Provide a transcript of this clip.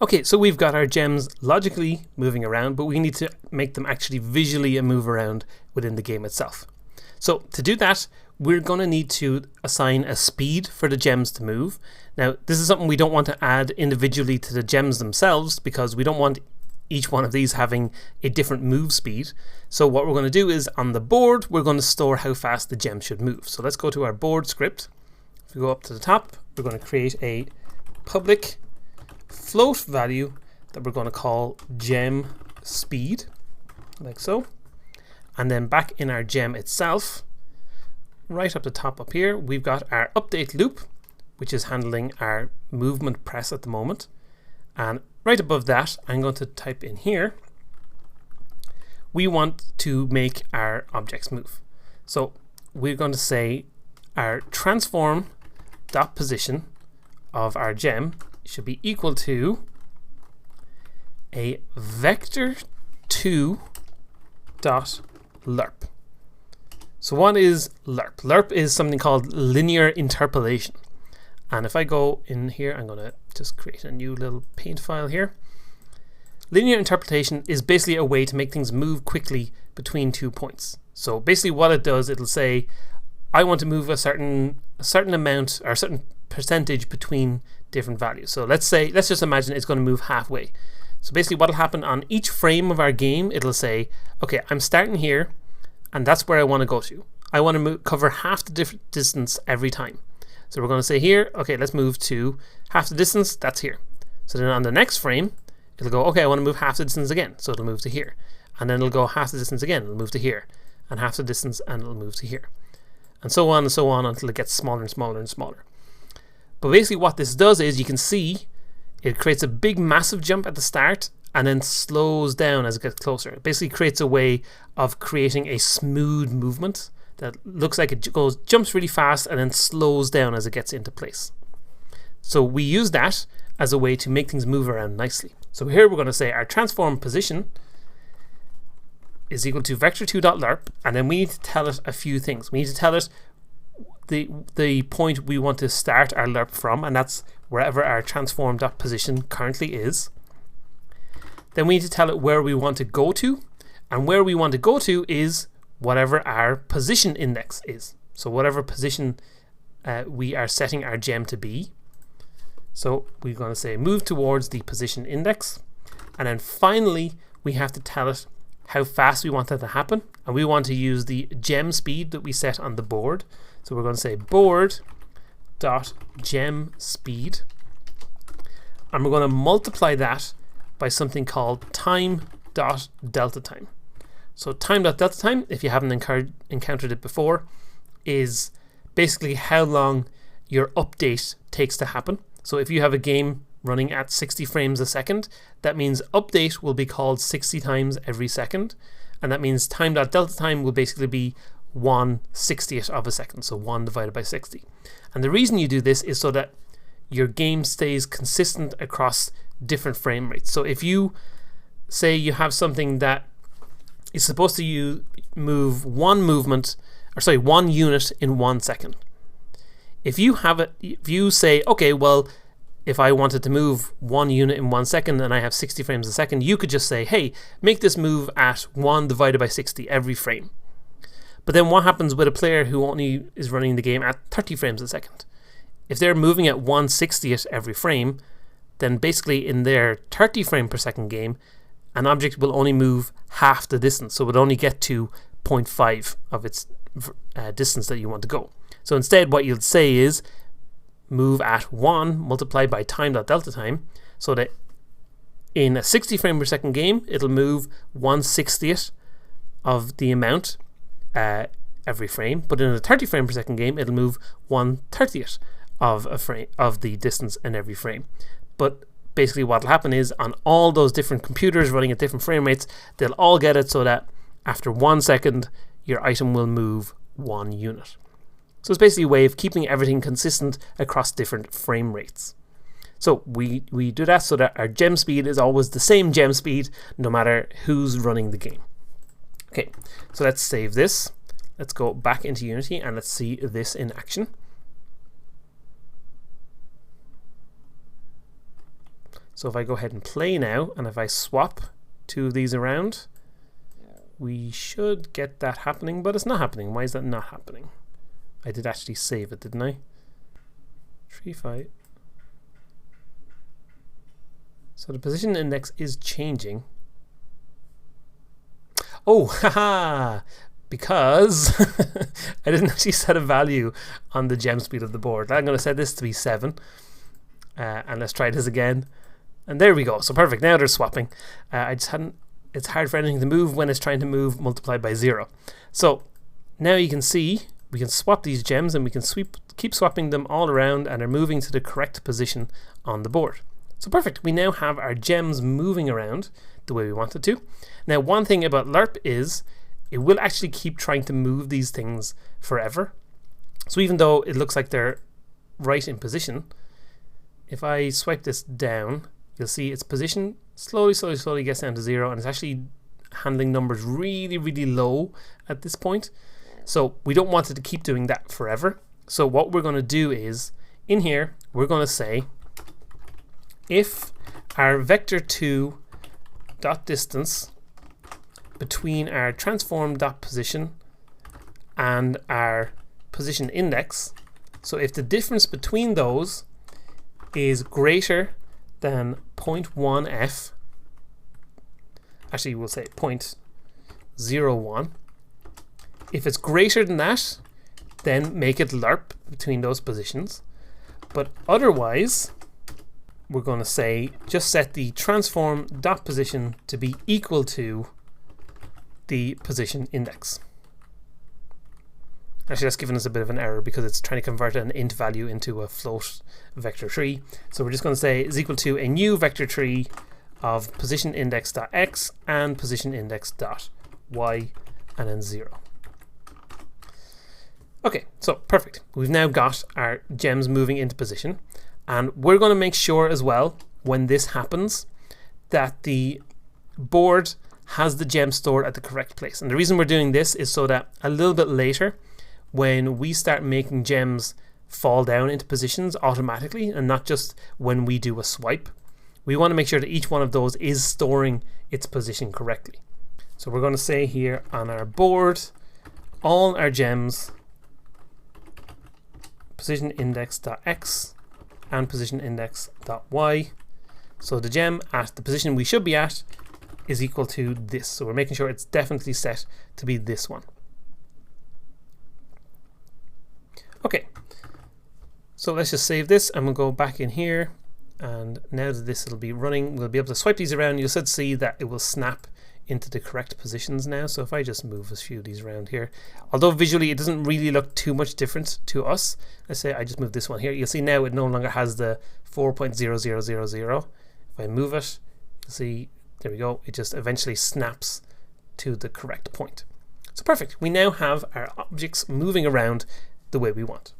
Okay, so we've got our gems logically moving around, but we need to make them actually visually move around within the game itself. So to do that, we're going to need to assign a speed for the gems to move. Now, this is something we don't want to add individually to the gems themselves because we don't want each one of these having a different move speed. So what we're going to do is on the board, we're going to store how fast the gem should move. So let's go to our board script. If we go up to the top, we're going to create a public float value that we're going to call gem speed, like so. And then back in our gem itself, right up the top up here, we've got our update loop, which is handling our movement press at the moment. And right above that, I'm going to type in here, we want to make our objects move. So we're going to say our transform dot position of our gem should be equal to a vector2 dot lerp. So what is lerp? Lerp is something called linear interpolation. And if I go in here, I'm going to just create a new little paint file here. Linear interpolation is basically a way to make things move quickly between 2 points. So basically what it does, it'll say, I want to move a certain amount or a certain percentage between different values. So let's just imagine it's going to move halfway. So basically what will happen on each frame of our game, it'll say, okay, I'm starting here and that's where I want to go to. I want to cover half the distance every time. So we're going to say here, okay, let's move to half the distance, that's here. So then on the next frame, it'll go, okay, I want to move half the distance again. So it'll move to here. And then it'll go half the distance again, it'll move to here. And half the distance and it'll move to here. And so on until it gets smaller and smaller and smaller. But basically what this does is you can see it creates a big massive jump at the start and then slows down as it gets closer. It basically creates a way of creating a smooth movement that looks like it jumps really fast and then slows down as it gets into place. So we use that as a way to make things move around nicely. So here we're going to say our transform position is equal to vector2.lerp, and then we need to tell it a few things. We need to tell it the point we want to start our lerp from, and that's wherever our transform.position currently is. Then we need to tell it where we want to go to, and where we want to go to is whatever our position index is. So whatever position we are setting our gem to be. So we're going to say move towards the position index, and then finally we have to tell it how fast we want that to happen, and we want to use the gem speed that we set on the board. So we're going to say board dot gem speed, and we're going to multiply that by something called time dot delta time. So time dot delta time, if you haven't encountered it before, is basically how long your update takes to happen. So if you have a game running at 60 frames a second, that means update will be called 60 times every second, and that means time dot delta time will basically be 1/60th of a second, so 1 divided by 60. And the reason you do this is so that your game stays consistent across different frame rates. So if you say you have something that is supposed to move one unit in 1 second. If you say, okay, well, if I wanted to move 1 unit in 1 second and I have 60 frames a second, you could just say, hey, make this move at 1 divided by 60 every frame. But then what happens with a player who only is running the game at 30 frames a second? If they're moving at 1/60th every frame, then basically in their 30 frame per second game, an object will only move half the distance, so it would only get to 0.5 of its distance that you want to go. So instead what you'll say is move at 1 multiplied by time.delta time, so that in a 60 frame per second game it'll move 1/60th of the amount every frame, but in a 30 frame per second game it'll move 1/30th of a frame of the distance in every frame. But basically what will happen is on all those different computers running at different frame rates, they'll all get it so that after 1 second your item will move 1 unit. So it's basically a way of keeping everything consistent across different frame rates. So we do that so that our gem speed is always the same gem speed no matter who's running the game. Okay, so let's save this. Let's go back into Unity and let's see this in action. So if I go ahead and play now, and if I swap two of these around, we should get that happening, but it's not happening. Why is that not happening? I did actually save it, didn't I? 3, 5. So the position index is changing. Oh, haha! Because I didn't actually set a value on the gem speed of the board. I'm going to set this to be 7. And let's try this again. And there we go. So perfect. Now they're swapping. I just hadn't. It's hard for anything to move when it's trying to move multiplied by 0. So now you can see we can swap these gems, and we can keep swapping them all around, and they're moving to the correct position on the board. So perfect. We now have our gems moving around the way we want it to. Now, one thing about LERP is it will actually keep trying to move these things forever. So even though it looks like they're right in position, if I swipe this down, you'll see its position slowly gets down to 0, and it's actually handling numbers really low at this point. So we don't want it to keep doing that forever. So what we're going to do is, in here, we're going to say if our vector2 dot distance between our transform dot position and our position index, so if the difference between those is greater than 0.1f, actually we'll say 0.01, if it's greater than that, then make it LERP between those positions. But otherwise, we're going to say just set the transform dot position to be equal to the position index. Actually, that's giving us a bit of an error because it's trying to convert an int value into a float vector tree. So we're just going to say is equal to a new vector tree of position index dot x and position index dot y, and then 0. Okay, so perfect. We've now got our gems moving into position, and we're going to make sure as well when this happens that the board has the gem stored at the correct place. And the reason we're doing this is so that a little bit later, when we start making gems fall down into positions automatically and not just when we do a swipe, we want to make sure that each one of those is storing its position correctly. So we're going to say here on our board, all our gems position index.x and position index.y. So the gem at the position we should be at is equal to this. So we're making sure it's definitely set to be this one. Okay, so let's just save this, and we'll go back in here, and now that this will be running, we'll be able to swipe these around. You'll see that it will snap into the correct positions now. So if I just move a few of these around here, although visually it doesn't really look too much different to us, let's say I just move this one here, you'll see now it no longer has the 4.0000. If I move it, you'll see, there we go, it just eventually snaps to the correct point. So perfect, we now have our objects moving around the way we want.